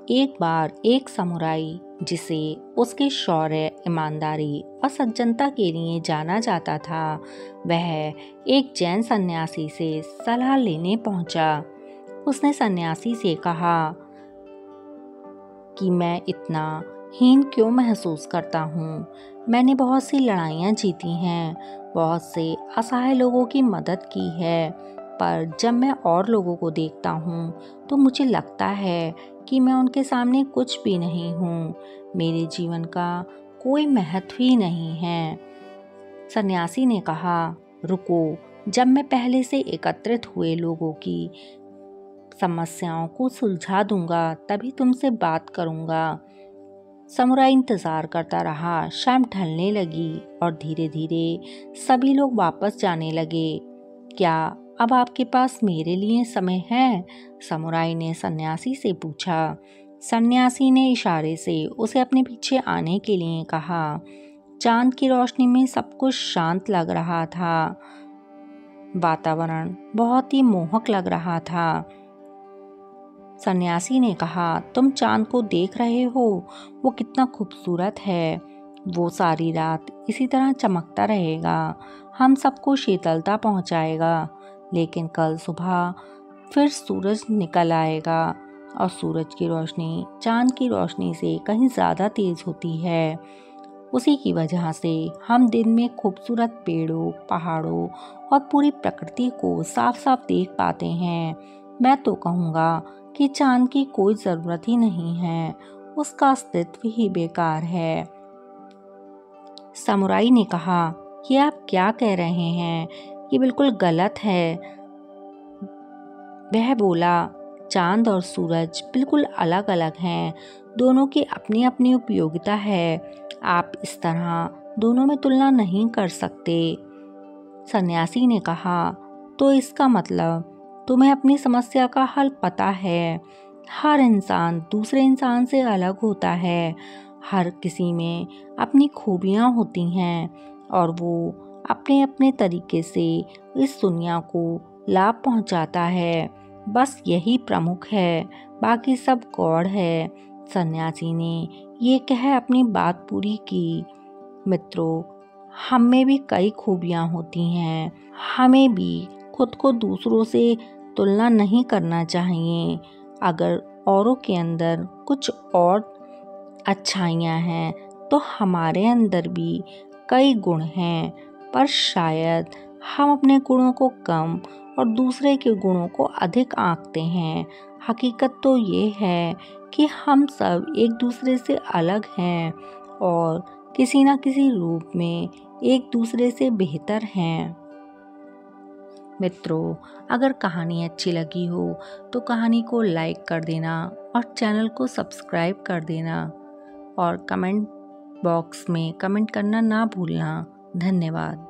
एक बार एक समुराई जिसे उसके शौर्य, ईमानदारी और सज्जनता के लिए जाना जाता था, वह एक जैन सन्यासी से सलाह लेने पहुंचा। उसने सन्यासी से कहा कि मैं इतना हीन क्यों महसूस करता हूँ। मैंने बहुत सी लड़ाइयाँ जीती हैं, बहुत से असहाय लोगों की मदद की है, पर जब मैं और लोगों को देखता हूँ तो मुझे लगता है कि मैं उनके सामने कुछ भी नहीं हूँ। मेरे जीवन का कोई महत्व ही नहीं है। सन्यासी ने कहा, रुको, जब मैं पहले से एकत्रित हुए लोगों की समस्याओं को सुलझा दूंगा तभी तुमसे बात करूंगा। समुराई इंतजार करता रहा। शाम ढलने लगी और धीरे धीरे सभी लोग वापस जाने लगे। क्या अब आपके पास मेरे लिए समय है? समुराई ने सन्यासी से पूछा। सन्यासी ने इशारे से उसे अपने पीछे आने के लिए कहा। चांद की रोशनी में सब कुछ शांत लग रहा था। वातावरण बहुत ही मोहक लग रहा था। सन्यासी ने कहा, तुम चांद को देख रहे हो? वो कितना खूबसूरत है। वो सारी रात इसी तरह चमकता रहेगा, हम सबको शीतलता पहुंचाएगा। लेकिन कल सुबह फिर सूरज निकल आएगा और सूरज की रोशनी चांद की रोशनी से कहीं ज़्यादा तेज होती है। उसी की वजह से हम दिन में खूबसूरत पेड़ों, पहाड़ों और पूरी प्रकृति को साफ साफ देख पाते हैं। मैं तो कहूँगा कि चांद की कोई ज़रूरत ही नहीं है, उसका अस्तित्व ही बेकार है। समुराई ने कहा, ये आप क्या कह रहे हैं? ये बिल्कुल गलत है। वह बोला, चांद और सूरज बिल्कुल अलग अलग हैं, दोनों की अपनी अपनी उपयोगिता है। आप इस तरह दोनों में तुलना नहीं कर सकते। सन्यासी ने कहा, तो इसका मतलब तुम्हें अपनी समस्या का हल पता है। हर इंसान दूसरे इंसान से अलग होता है। हर किसी में अपनी खूबियाँ होती हैं और वो अपने अपने तरीके से इस दुनिया को लाभ पहुंचाता है। बस यही प्रमुख है, बाकी सब गौड़ है। सन्यासी ने ये कह अपनी बात पूरी की। मित्रों, हम में भी कई खूबियाँ होती हैं। हमें भी खुद को दूसरों से तुलना नहीं करना चाहिए। अगर औरों के अंदर कुछ और अच्छाइयाँ हैं तो हमारे अंदर भी कई गुण हैं, पर शायद हम अपने गुणों को कम और दूसरे के गुणों को अधिक आंकते हैं। हकीकत तो ये है कि हम सब एक दूसरे से अलग हैं और किसी न किसी रूप में एक दूसरे से बेहतर हैं। मित्रों, अगर कहानी अच्छी लगी हो तो कहानी को लाइक कर देना और चैनल को सब्सक्राइब कर देना और कमेंट बॉक्स में कमेंट करना ना भूलना। धन्यवाद।